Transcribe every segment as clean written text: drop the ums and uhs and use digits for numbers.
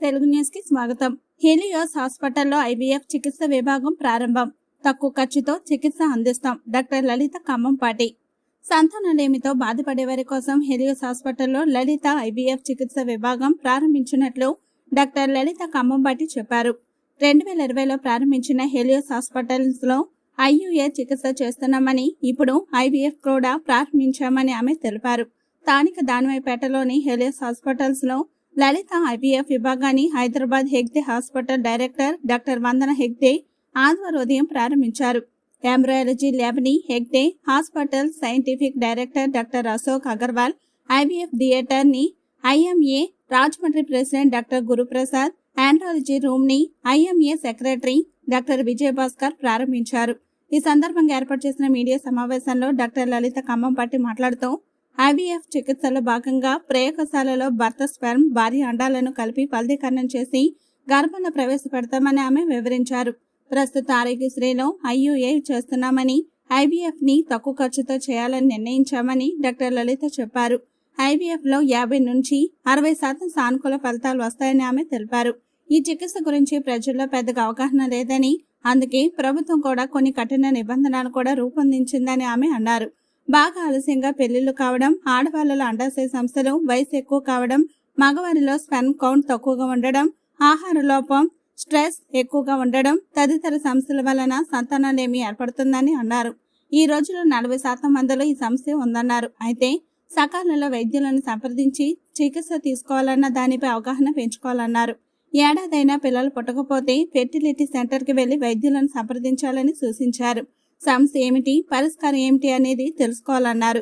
Telugu news కి స్వాగతం. హెలియోస్ హాస్పిటల్లో ఐవీఎఫ్ చికిత్స విభాగం ప్రారంభం. తక్కువ ఖర్చుతో చికిత్స అందిస్తాం. డాక్టర్ లలిత ఖమ్మంపాటి. సంతానలేమితో బాధపడే వారి కోసం హెలియోస్ హాస్పిటల్లో లలిత ఐవీఎఫ్ చికిత్స విభాగం ప్రారంభించినట్లు డాక్టర్ లలిత ఖమ్మంపాటి చెప్పారు. 2020లో ప్రారంభించిన హెలియోస్ హాస్పిటల్స్ లో ఐయుఏ చికిత్స చేస్తున్నామని, ఇప్పుడు ఐవీఎఫ్ కూడా ప్రారంభించామని ఆమె తెలిపారు. స్థానిక దానివైపేటలోని హెలియోస్ హాస్పిటల్స్ లో లలిత ఐవీఎఫ్ విభాగాన్ని Hyderabad Hegde hospital director doctor Vandana Hegde ఆదివారం ఉదయం ప్రారంభించారు. ఎంబ్రాలజీ ల్యాబ్ ని Hegde hospital scientific director doctor Ashok Agarwal, IVF theatre ని IMA Rajahmundry president doctor Guruprasad, andrology room ని ఐఎంఏ సెక్రటరీ డాక్టర్ విజయభాస్కర్ ప్రారంభించారు. ఈ సందర్భంగా ఏర్పాటు చేసిన మీడియా సమావేశంలో డాక్టర్ లలిత ఖమ్మంపాటి మాట్లాడుతూ, ఐవీఎఫ్ చికిత్సలో భాగంగా ప్రయోగశాలలో భర్త స్పెర్మ్, భార్య అండాలను కలిపి ఫలదీకరణం చేసి గర్భంలో ప్రవేశపెడతామని ఆమె వివరించారు. ప్రస్తుత ఆరోగ్యశ్రీలో ఐయుఏ చేస్తున్నామని, ఐవీఎఫ్ ని తక్కువ ఖర్చుతో చేయాలని నిర్ణయించామని డాక్టర్ లలిత చెప్పారు. ఐవీఎఫ్ లో 50 నుంచి 60% సానుకూల ఫలితాలు వస్తాయని ఆమె తెలిపారు. ఈ చికిత్స గురించి ప్రజల్లో పెద్దగా అవగాహన లేదని, అందుకే ప్రభుత్వం కూడా కొన్ని కఠిన నిబంధనలు కూడా రూపొందించిందని ఆమె అన్నారు. బాగా ఆలస్యంగా పెళ్లిళ్లు కావడం, ఆడవాళ్లలో అండాశయ సమస్యలు, వయసు ఎక్కువ కావడం, మగవారిలో స్పెర్మ్ కౌంట్ తక్కువగా ఉండడం, ఆహార లోపం, స్ట్రెస్ ఎక్కువగా ఉండడం తదితర సమస్యల వలన సంతానలేమి ఏర్పడుతుందని అన్నారు. ఈ రోజులో 40% మందిలో ఈ సమస్య ఉందన్నారు. అయితే సకాలంలో వైద్యులను సంప్రదించి చికిత్స తీసుకోవాలన్న దానిపై అవగాహన పెంచుకోవాలన్నారు. ఏడాదైనా పిల్లలు పుట్టకపోతే ఫెర్టిలిటీ సెంటర్ కి వెళ్లి వైద్యులను సంప్రదించాలని సూచించారు. సమస్య ఏమిటి, పరిష్కారం ఏమిటి అనేది తెలుసుకోవాలన్నారు.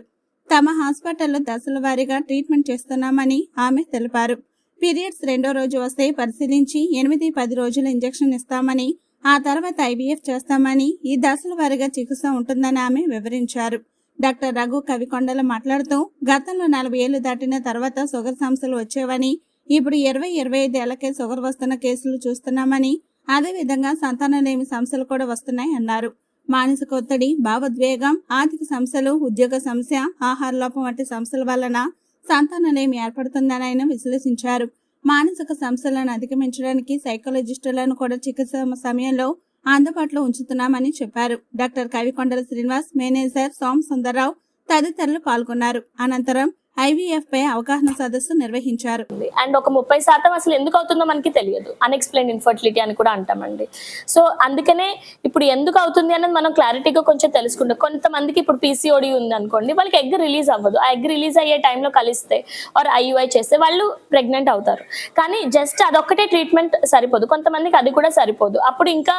తమ హాస్పిటల్లో దశల వారీగా ట్రీట్మెంట్ చేస్తున్నామని ఆమె తెలిపారు. పీరియడ్స్ 2వ రోజు వస్తే పరిశీలించి 8-10 రోజులు ఇంజెక్షన్ ఇస్తామని, ఆ తర్వాత ఐవీఎఫ్ చేస్తామని, ఈ దశల వారీగా చికిత్స ఉంటుందని ఆమె వివరించారు. డాక్టర్ రఘు కవికొండల మాట్లాడుతూ, గతంలో 40 ఏళ్లు దాటిన తర్వాత షుగర్ సమస్యలు వచ్చేవని, ఇప్పుడు 20-25 ఏళ్లకే షుగర్ వస్తున్న కేసులు చూస్తున్నామని, అదేవిధంగా సంతానలేమి సమస్యలు కూడా వస్తున్నాయి అన్నారు. మానసిక ఒత్తిడి, భావోద్వేగం, ఆర్థిక సమస్యలు, ఉద్యోగ సమస్య, ఆహార లోపం వంటి సమస్యల వలన సంతానలేమి ఏర్పడుతుందని ఆయన విశ్లేషించారు. మానసిక సమస్యలను అధిగమించడానికి సైకాలజిస్టులను కూడా చికిత్స సమయంలో అందుబాటులో ఉంచుతున్నామని చెప్పారు. డాక్టర్ కవికొండల శ్రీనివాస్, మేనేజర్ సోమ సుందర్రావు తదితరులు పాల్గొన్నారు. అనంతరం ఐవీఎఫ్ పై అవగాహన సదస్సు నిర్వహించారు. అండ్ ఒక 30% అసలు ఎందుకు అవుతుందో మనకి తెలియదు. అన్ఎక్స్ప్లెయిన్ ఇన్ఫర్టిలిటీ అని కూడా అంటామండి. సో అందుకనే ఇప్పుడు ఎందుకు అవుతుంది అనేది మనం క్లారిటీగా కొంచెం తెలుసుకుంటాం. కొంతమందికి ఇప్పుడు పీసీఓడి ఉంది అనుకోండి, వాళ్ళకి ఎగ్ రిలీజ్ అవ్వదు. ఆ ఎగ్ రిలీజ్ అయ్యే టైంలో కలిస్తే ఆర్ ఐయుఐ చేస్తే వాళ్ళు ప్రెగ్నెంట్ అవుతారు. కానీ జస్ట్ అదొక్కటే ట్రీట్మెంట్ సరిపోదు, కొంతమందికి అది కూడా సరిపోదు. అప్పుడు ఇంకా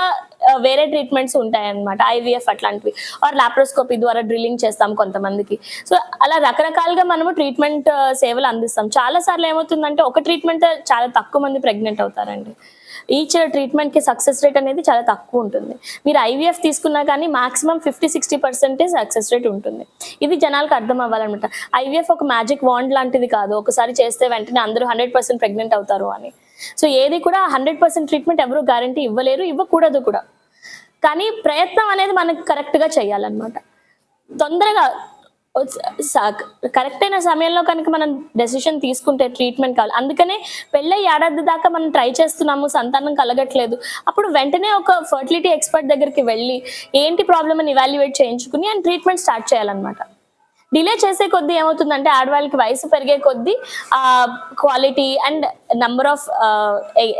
వేరే ట్రీట్మెంట్స్ ఉంటాయన్నమాట, ఐవీఎఫ్ అట్లాంటివి, ఆర్ లాప్రోస్కోపీ ద్వారా డ్రిల్లింగ్ చేస్తాం కొంతమందికి. సో అలా రకరకాలుగా మనము ట్రీట్మెంట్ సేవలు అందిస్తాం. చాలా సార్లు ఏమవుతుందంటే ఒక ట్రీట్మెంట్ చాలా తక్కువ మంది ప్రెగ్నెంట్ అవుతారండి. ఈచ్ ట్రీట్మెంట్ కి సక్సెస్ రేట్ అనేది చాలా తక్కువ ఉంటుంది. మీరు ఐవీఎఫ్ తీసుకున్నా కానీ మాక్సిమం 50-60% సక్సెస్ రేట్ ఉంటుంది. ఇది జనాలకు అర్థం అవ్వాలన్నమాట. ఐవీఎఫ్ ఒక మ్యాజిక్ వాండ్ లాంటిది కాదు, ఒకసారి చేస్తే వెంటనే అందరూ 100% ప్రెగ్నెంట్ అవుతారు అని. సో ఏది కూడా 100% ట్రీట్మెంట్ ఎవరు గ్యారంటీ ఇవ్వలేరు, ఇవ్వకూడదు కూడా. కానీ ప్రయత్నం అనేది మనకు కరెక్ట్ గా చేయాలన్నమాట. తొందరగా కరెక్ట్ అయిన సమయంలో కనుక మనం డెసిషన్ తీసుకుంటే ట్రీట్మెంట్ కావాలి. అందుకనే పెళ్ళై ఏడాది దాకా మనం ట్రై చేస్తున్నాము, సంతానం కలగట్లేదు, అప్పుడు వెంటనే ఒక ఫర్టిలిటీ ఎక్స్పర్ట్ దగ్గరికి వెళ్ళి ఏంటి ప్రాబ్లమ్ అని ఇవాల్యుయేట్ చేయించుకుని అండ్ ట్రీట్మెంట్ స్టార్ట్ చేయాలన్నమాట. డిలే చేసే కొద్దీ ఏమవుతుందంటే ఆడవాళ్ళకి వయసు పెరిగే కొద్దీ quality and number of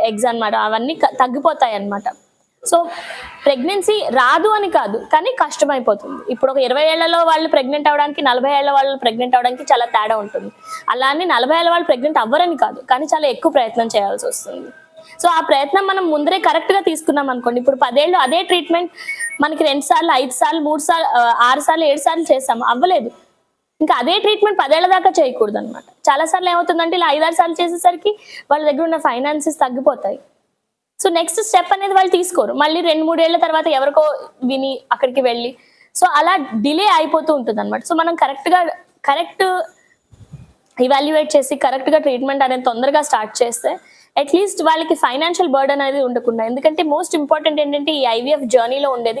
eggs అన్నమాట అవన్నీ తగ్గిపోతాయి అన్నమాట. సో ప్రెగ్నెన్సీ రాదు అని కాదు, కానీ కష్టమైపోతుంది. ఇప్పుడు ఒక 20 ఏళ్లలో వాళ్ళు ప్రెగ్నెంట్ అవడానికి 40 ఏళ్ల వాళ్ళు ప్రెగ్నెంట్ అవడానికి చాలా తేడా ఉంటుంది. అలానే 40 ఏళ్ల వాళ్ళు ప్రెగ్నెంట్ అవ్వరని కాదు, కానీ చాలా ఎక్కువ ప్రయత్నం చేయాల్సి వస్తుంది. సో ఆ ప్రయత్నం మనం ముందరే కరెక్ట్ గా తీసుకున్నాం అనుకోండి, ఇప్పుడు 10 ఏళ్ళు అదే ట్రీట్మెంట్ మనకి 2 సార్లు 5 సార్లు 3 సార్లు 6 సార్లు 7 సార్లు చేస్తాము, అవ్వలేదు. ఇంకా అదే ట్రీట్మెంట్ 10 ఏళ్ల దాకా చేయకూడదు అనమాట. చాలా సార్లు ఏమవుతుందంటే ఇలా 5-6 సార్లు చేసేసరికి వాళ్ళ దగ్గర ఉన్న ఫైనాన్సెస్ తగ్గిపోతాయి. సో నెక్స్ట్ స్టెప్ అనేది వాళ్ళు తీసుకోరు. మళ్ళీ 2-3 ఏళ్ల తర్వాత ఎవరికో విని అక్కడికి వెళ్ళి, సో అలా డిలే అయిపోతూ ఉంటుంది అనమాట. సో మనం కరెక్ట్ ఇవాల్యుయేట్ చేసి కరెక్ట్ గా ట్రీట్మెంట్ అనేది తొందరగా స్టార్ట్ చేస్తే అట్లీస్ట్ వాళ్ళకి ఫైనాన్షియల్ బర్డెన్ అనేది ఉండకుండా. ఎందుకంటే మోస్ట్ ఇంపార్టెంట్ ఏంటంటే ఈ ఐవీఎఫ్ జర్నీలో ఉండేది